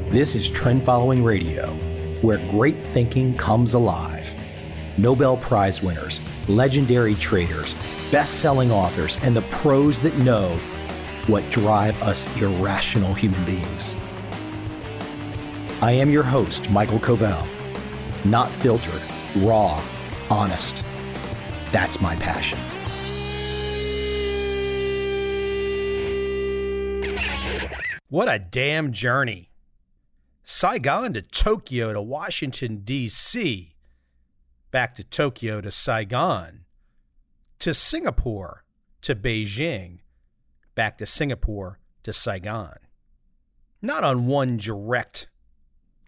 This is Trend Following Radio, where great thinking comes alive. Nobel Prize winners, legendary traders, best-selling authors, and the pros that know what drive us irrational human beings. I am your host, Michael Covel. Not filtered, raw, honest. That's my passion. What a damn journey. Saigon to Tokyo to Washington, D.C., back to Tokyo to Saigon, to Singapore to Beijing, back to Singapore to Saigon. Not on one direct,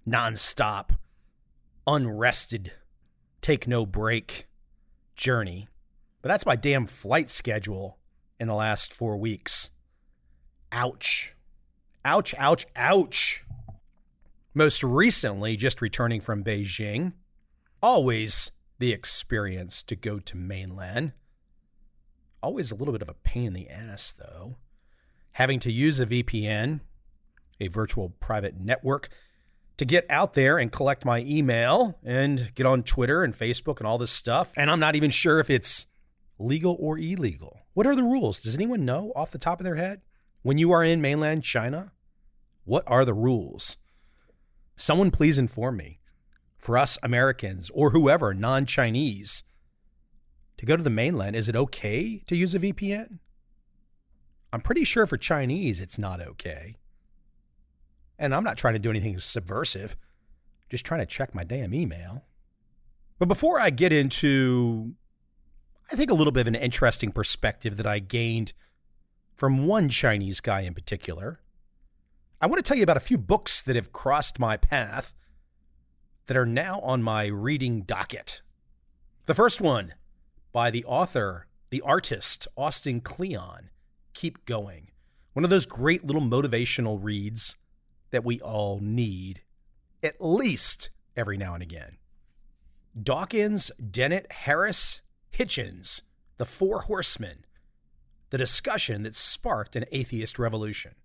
nonstop, unrested, take no break journey, but that's my damn flight schedule in the last 4 weeks. Ouch. Ouch, ouch, ouch. Most recently, just returning from Beijing. Always the experience to go to mainland. Always a little bit of a pain in the ass, though. Having to use a VPN, a virtual private network, to get out there and collect my email and get on Twitter and Facebook and all this stuff. And I'm not even sure if it's legal or illegal. What are the rules? Does anyone know off the top of their head? When you are in mainland China, what are the rules? Someone please inform me. For us Americans or whoever, non-Chinese, to go to the mainland, is it okay to use a VPN? I'm pretty sure for Chinese it's not okay. And I'm not trying to do anything subversive, just trying to check my damn email. But before I get into, I think, a little bit of an interesting perspective that I gained from one Chinese guy in particular, I want to tell you about a few books that have crossed my path that are now on my reading docket. The first one by the author, the artist, Austin Kleon, Keep Going. One of those great little motivational reads that we all need, at least every now and again. Dawkins, Dennett, Harris, Hitchens, The Four Horsemen, the discussion that sparked an atheist revolution.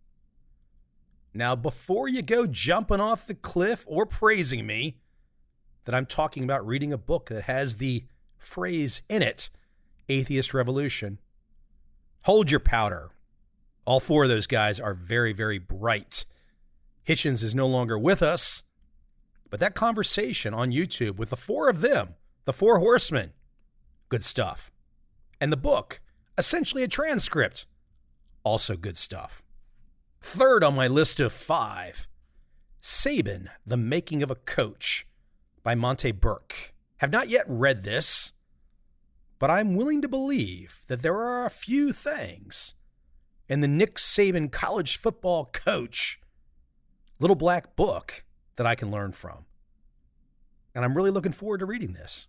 Now, before you go jumping off the cliff or praising me that I'm talking about reading a book that has the phrase in it, atheist revolution, hold your powder. All four of those guys are very, very bright. Hitchens is no longer with us, but that conversation on YouTube with the four of them, the Four Horsemen, good stuff. And the book, essentially a transcript, also good stuff. Third on my list of 5, Saban, The Making of a Coach by Monte Burke. Have not yet read this, but I'm willing to believe that there are a few things in the Nick Saban college football coach little black book that I can learn from. And I'm really looking forward to reading this.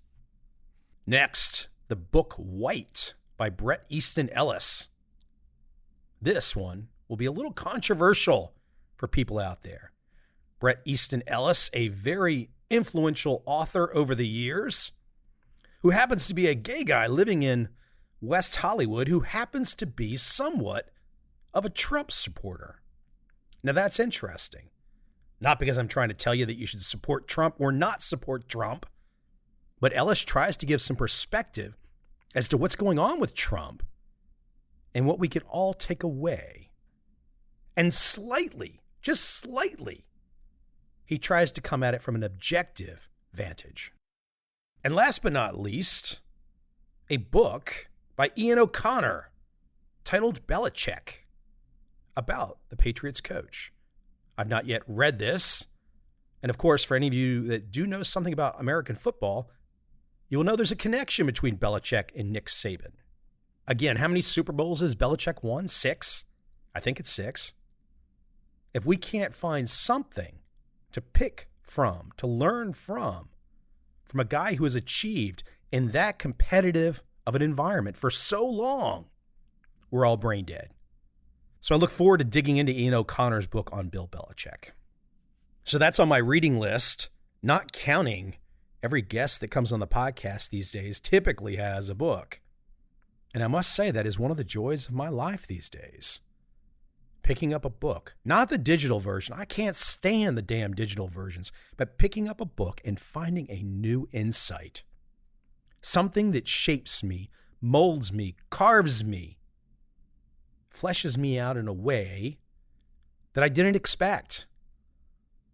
Next, the book White by Bret Easton Ellis. This one will be a little controversial for people out there. Bret Easton Ellis, a very influential author over the years, who happens to be a gay guy living in West Hollywood, who happens to be somewhat of a Trump supporter. Now that's interesting. Not because I'm trying to tell you that you should support Trump or not support Trump, but Ellis tries to give some perspective as to what's going on with Trump and what we can all take away. And slightly, just slightly, he tries to come at it from an objective vantage. And last but not least, a book by Ian O'Connor titled Belichick, about the Patriots coach. I've not yet read this. And of course, for any of you that do know something about American football, you will know there's a connection between Belichick and Nick Saban. Again, how many Super Bowls has Belichick won? 6? I think it's 6. If we can't find something to pick from, to learn from a guy who has achieved in that competitive of an environment for so long, we're all brain dead. So I look forward to digging into Ian O'Connor's book on Bill Belichick. So that's on my reading list, not counting every guest that comes on the podcast these days typically has a book. And I must say that is one of the joys of my life these days. picking up a book, not the digital version. I can't stand the damn digital versions, but picking up a book and finding a new insight. Something that shapes me, molds me, carves me, fleshes me out in a way that I didn't expect.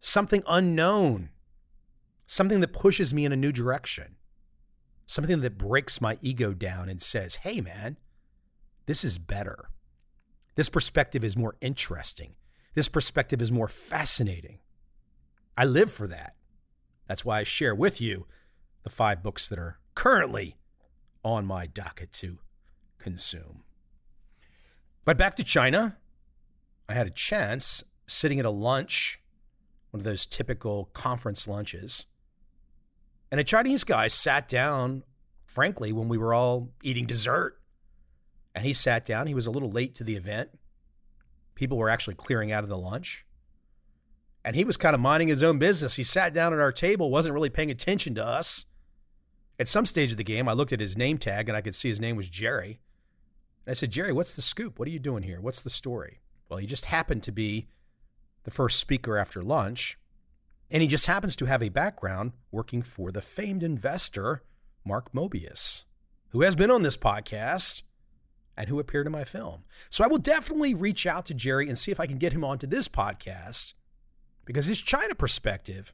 Something unknown. Something that pushes me in a new direction. Something that breaks my ego down and says, hey man, this is better. This perspective is more interesting. This perspective is more fascinating. I live for that. That's why I share with you the 5 books that are currently on my docket to consume. But back to China, I had a chance sitting at a lunch, one of those typical conference lunches, and a Chinese guy sat down, frankly, when we were all eating dessert. And he sat down. He was a little late to the event. People were actually clearing out of the lunch. And he was kind of minding his own business. He sat down at our table, wasn't really paying attention to us. At some stage of the game, I looked at his name tag and I could see his name was Jerry. And I said, Jerry, what's the scoop? What are you doing here? What's the story? Well, he just happened to be the first speaker after lunch. And he just happens to have a background working for the famed investor, Mark Mobius, who has been on this podcast and who appeared in my film. So I will definitely reach out to Jerry and see if I can get him onto this podcast because his China perspective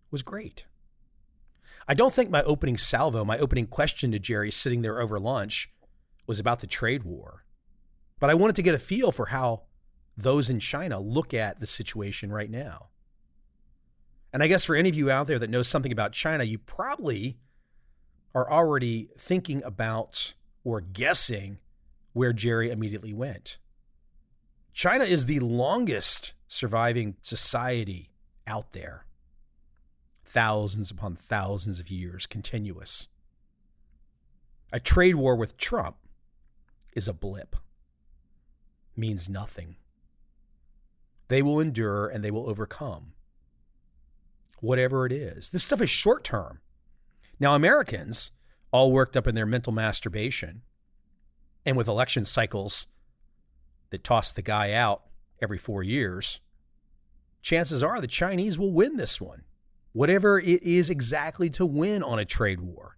was great. I don't think my opening salvo, my opening question to Jerry sitting there over lunch was about the trade war. But I wanted to get a feel for how those in China look at the situation right now. And I guess for any of you out there that know something about China, you probably are already thinking about or guessing where Jerry immediately went. China is the longest surviving society out there. Thousands upon thousands of years, continuous. A trade war with Trump is a blip. Means nothing. They will endure and they will overcome. Whatever it is. This stuff is short term. Now, Americans, all worked up in their mental masturbation, and with election cycles that toss the guy out every 4 years, chances are the Chinese will win this one, whatever it is exactly to win on a trade war,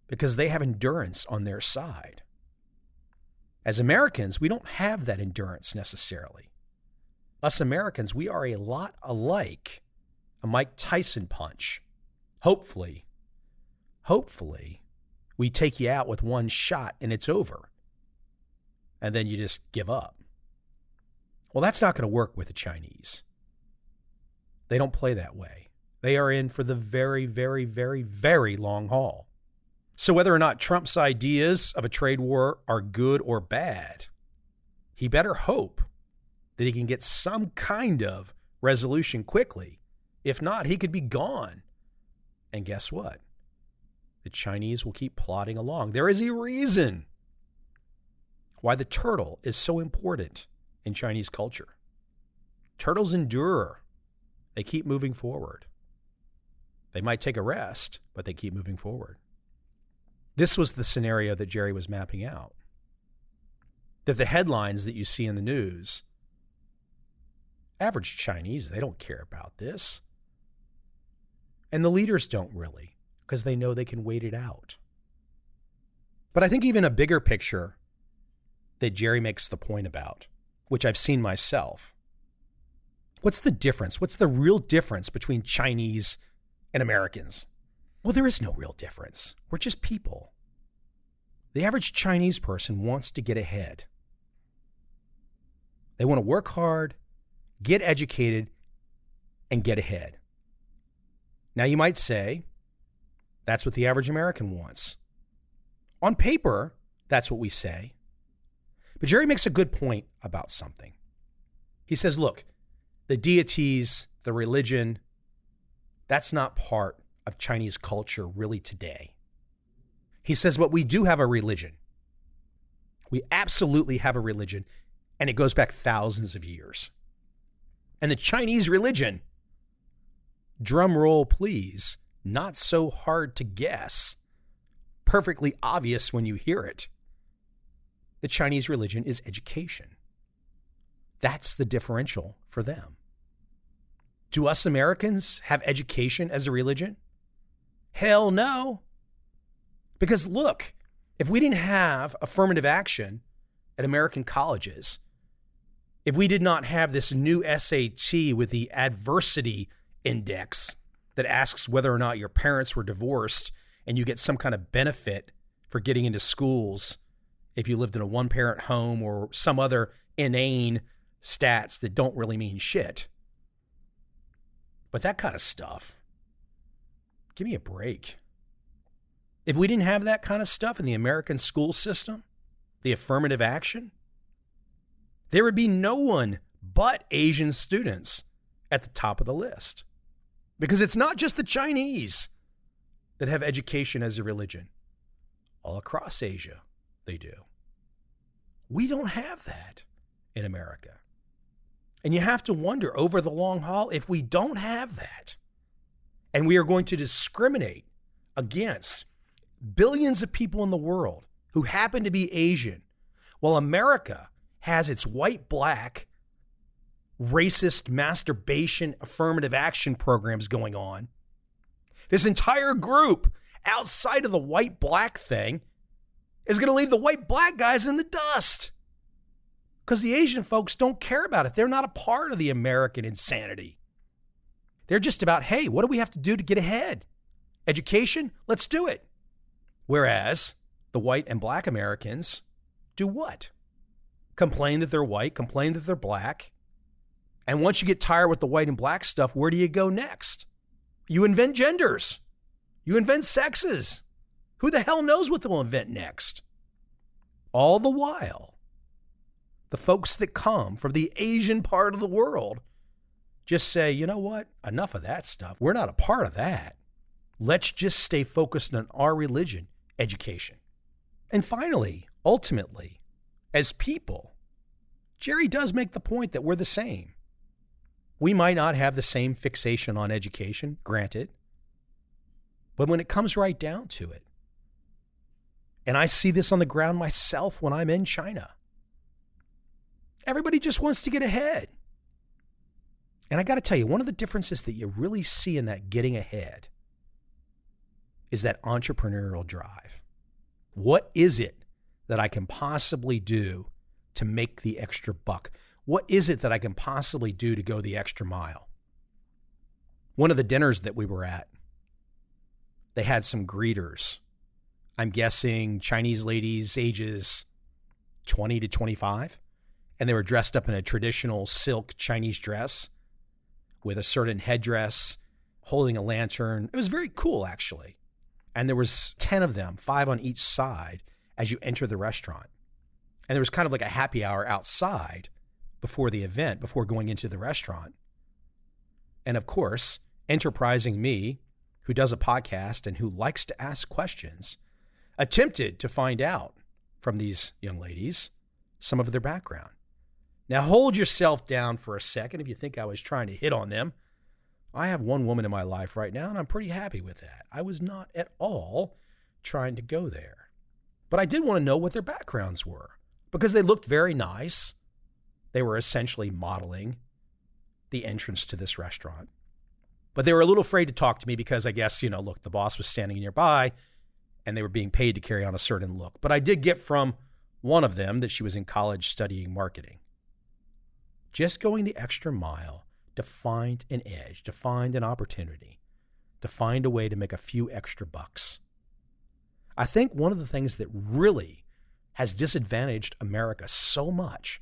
because they have endurance on their side. As Americans, we don't have that endurance necessarily. Us Americans, we are a lot alike a Mike Tyson punch. Hopefully, we take you out with one shot and it's over. And then you just give up. Well, that's not going to work with the Chinese. They don't play that way. They are in for the very, very, very, very long haul. So whether or not Trump's ideas of a trade war are good or bad, he better hope that he can get some kind of resolution quickly. If not, he could be gone. And guess what? The Chinese will keep plodding along. There is a reason why the turtle is so important in Chinese culture. Turtles endure. They keep moving forward. They might take a rest, but they keep moving forward. This was the scenario that Jerry was mapping out. That the headlines that you see in the news, average Chinese, they don't care about this. And the leaders don't really, because they know they can wait it out. But I think even a bigger picture that Jerry makes the point about, which I've seen myself. What's the difference? What's the real difference between Chinese and Americans? Well, there is no real difference. We're just people. The average Chinese person wants to get ahead. They want to work hard, get educated, and get ahead. Now, you might say, that's what the average American wants. On paper, that's what we say. But Jerry makes a good point about something. He says, look, the deities, the religion, that's not part of Chinese culture really today. He says, but we do have a religion. We absolutely have a religion, and it goes back thousands of years. And the Chinese religion, drum roll please, not so hard to guess, perfectly obvious when you hear it. The Chinese religion is education. That's the differential for them. Do us Americans have education as a religion? Hell no. Because look, if we didn't have affirmative action at American colleges, if we did not have this new SAT with the adversity index that asks whether or not your parents were divorced and you get some kind of benefit for getting into schools if you lived in a one-parent home or some other inane stats that don't really mean shit. But that kind of stuff, give me a break. If we didn't have that kind of stuff in the American school system, the affirmative action, there would be no one but Asian students at the top of the list. Because it's not just the Chinese that have education as a religion. All across Asia, they do. We don't have that in America. And you have to wonder over the long haul, if we don't have that, and we are going to discriminate against billions of people in the world who happen to be Asian, while America has its white-black, racist masturbation affirmative action programs going on, this entire group outside of the white-black thing is going to leave the white-black guys in the dust. Because the Asian folks don't care about it. They're not a part of the American insanity. They're just about, hey, what do we have to do to get ahead? Education? Let's do it. Whereas the white and black Americans do what? Complain that they're white, complain that they're black. And once you get tired with the white and black stuff, where do you go next? You invent genders. You invent sexes. Who the hell knows what they'll invent next? All the while, the folks that come from the Asian part of the world just say, you know what? Enough of that stuff. We're not a part of that. Let's just stay focused on our religion, education. And finally, ultimately, as people, Jerry does make the point that we're the same. We might not have the same fixation on education, granted. But when it comes right down to it, and I see this on the ground myself when I'm in China, everybody just wants to get ahead. And I got to tell you, one of the differences that you really see in that getting ahead is that entrepreneurial drive. What is it that I can possibly do to make the extra buck? What is it that I can possibly do to go the extra mile? One of the dinners that we were at, they had some greeters. I'm guessing Chinese ladies ages 20 to 25. And they were dressed up in a traditional silk Chinese dress with a certain headdress, holding a lantern. It was very cool, actually. And there was 10 of them, 5 on each side, as you enter the restaurant. And there was kind of like a happy hour outside before the event, before going into the restaurant. And of course, enterprising me, who does a podcast and who likes to ask questions, attempted to find out from these young ladies some of their background. Now hold yourself down for a second if you think I was trying to hit on them. I have one woman in my life right now, and I'm pretty happy with that. I was not at all trying to go there. But I did want to know what their backgrounds were, because they looked very nice. They were essentially modeling the entrance to this restaurant. But they were a little afraid to talk to me because I guess, look, the boss was standing nearby, and they were being paid to carry on a certain look. But I did get from one of them that she was in college studying marketing. Just going the extra mile to find an edge, to find an opportunity, to find a way to make a few extra bucks. I think one of the things that really has disadvantaged America so much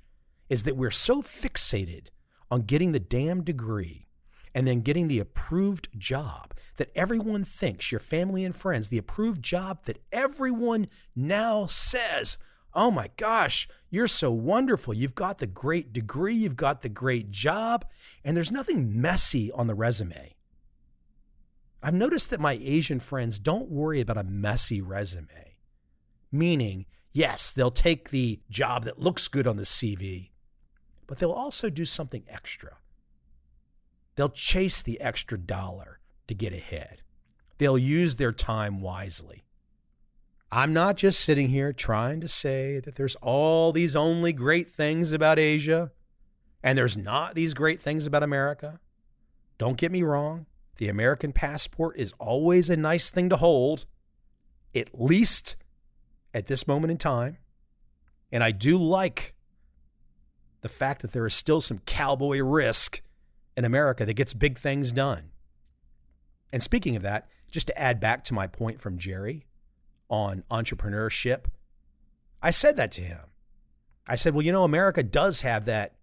is that we're so fixated on getting the damn degree and then getting the approved job that everyone thinks, your family and friends, the approved job that everyone now says, oh my gosh, you're so wonderful. You've got the great degree, you've got the great job, and there's nothing messy on the resume. I've noticed that my Asian friends don't worry about a messy resume, meaning, yes, they'll take the job that looks good on the CV, but they'll also do something extra. They'll chase the extra dollar to get ahead. They'll use their time wisely. I'm not just sitting here trying to say that there's all these only great things about Asia. And there's not these great things about America. Don't get me wrong. The American passport is always a nice thing to hold, at least at this moment in time. And I do like the fact that there is still some cowboy risk in America that gets big things done. And speaking of that, just to add back to my point from Jerry on entrepreneurship, I said that to him. I said, well, America does have that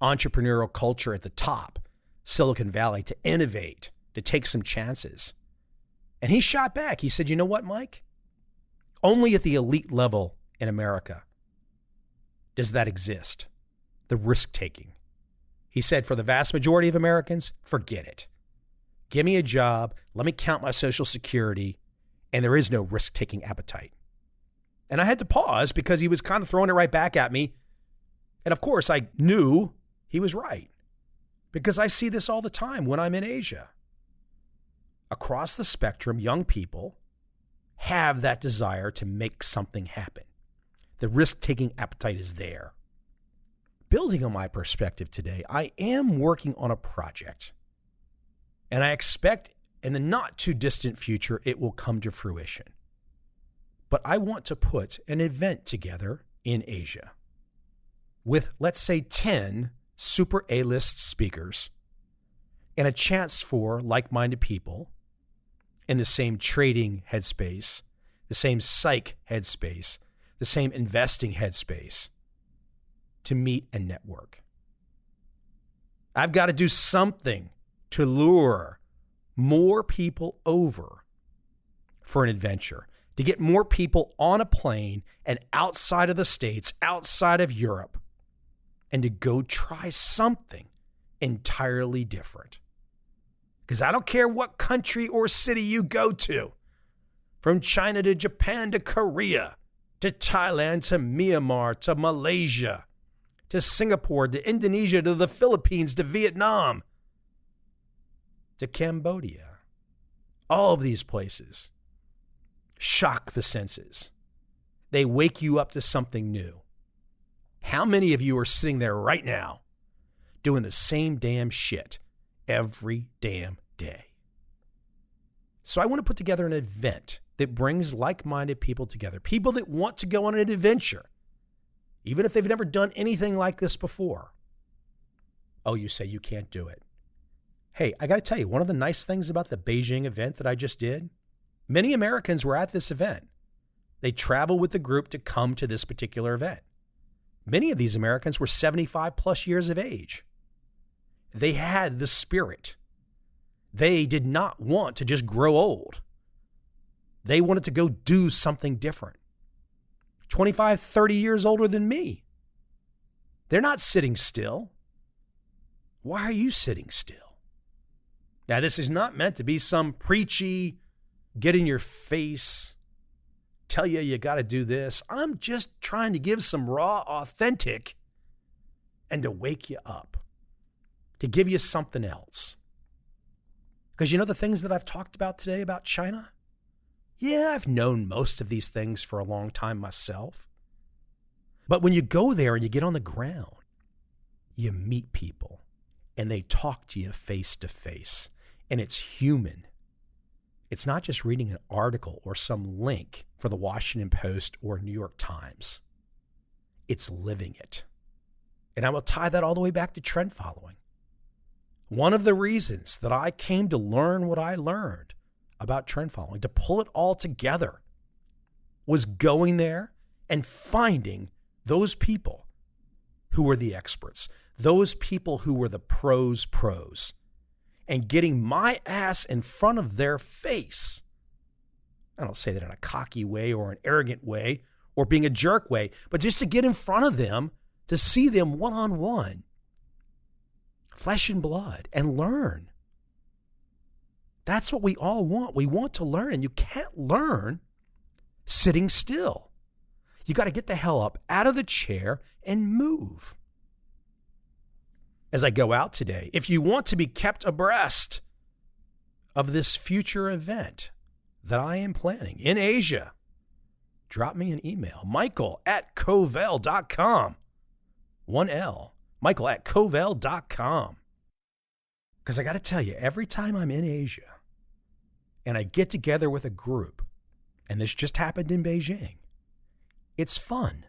entrepreneurial culture at the top, Silicon Valley, to innovate, to take some chances. And he shot back. He said, you know what, Mike? Only at the elite level in America does that exist, the risk-taking. He said, for the vast majority of Americans, forget it. Give me a job, let me count my Social Security, and there is no risk-taking appetite. And I had to pause because he was kind of throwing it right back at me. And of course, I knew he was right because I see this all the time when I'm in Asia. Across the spectrum, young people have that desire to make something happen. The risk-taking appetite is there. Building on my perspective today, I am working on a project, and I expect in the not too distant future it will come to fruition. But I want to put an event together in Asia with, let's say, 10 super A-list speakers and a chance for like-minded people in the same trading headspace, the same psych headspace, the same investing headspace to meet and network. I've got to do something to lure more people over for an adventure, to get more people on a plane and outside of the States, outside of Europe, and to go try something entirely different. Because I don't care what country or city you go to, from China to Japan to Korea, to Thailand to Myanmar to Malaysia, to Singapore to Indonesia to the Philippines to Vietnam to Cambodia. All of these places shock the senses. They wake you up to something new. How many of you are sitting there right now doing the same damn shit every damn day? So I want to put together an event that brings like-minded people together, people that want to go on an adventure, even if they've never done anything like this before. Oh, you say you can't do it. Hey, I got to tell you, one of the nice things about the Beijing event that I just did, many Americans were at this event. They traveled with the group to come to this particular event. Many of these Americans were 75 plus years of age. They had the spirit. They did not want to just grow old. They wanted to go do something different. 25, 30 years older than me. They're not sitting still. Why are you sitting still? Now, this is not meant to be some preachy, get in your face, tell you got to do this. I'm just trying to give some raw, authentic, and to wake you up, to give you something else. Because the things that I've talked about today about China? Yeah, I've known most of these things for a long time myself. But when you go there and you get on the ground, you meet people and they talk to you face to face. And it's human. It's not just reading an article or some link for the Washington Post or New York Times. It's living it. And I will tie that all the way back to trend following. One of the reasons that I came to learn what I learned about trend following, to pull it all together, was going there and finding those people who were the experts, those people who were the pros, and getting my ass in front of their face. I don't say that in a cocky way or an arrogant way or being a jerk way, but just to get in front of them, to see them one-on-one, flesh and blood, and learn. That's what we all want. We want to learn, and you can't learn sitting still. You got to get the hell up out of the chair and move. As I go out today, if you want to be kept abreast of this future event that I am planning in Asia, drop me an email, michael@covel.com, 1L, Michael at Covel.com. Because I got to tell you, every time I'm in Asia and I get together with a group, and this just happened in Beijing, it's fun.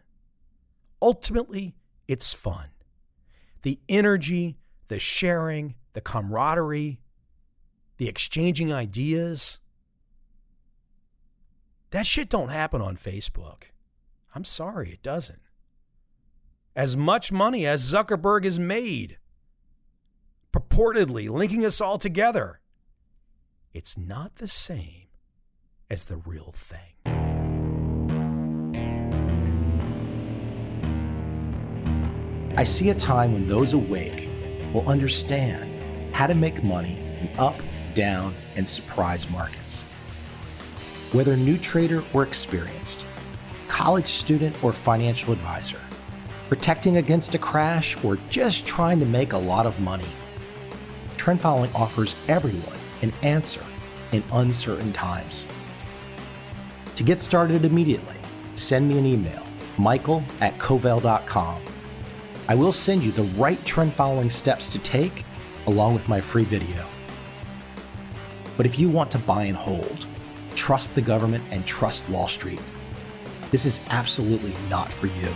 Ultimately, it's fun. The energy, the sharing, the camaraderie, the exchanging ideas. That shit don't happen on Facebook. I'm sorry, it doesn't. As much money as Zuckerberg has made, purportedly linking us all together, it's not the same as the real thing. I see a time when those awake will understand how to make money in up, down, and surprise markets. Whether new trader or experienced, college student or financial advisor, protecting against a crash or just trying to make a lot of money, trend following offers everyone an answer in uncertain times. To get started immediately, send me an email, michael@covel.com. I will send you the right trend following steps to take along with my free video. But if you want to buy and hold, trust the government and trust Wall Street, this is absolutely not for you.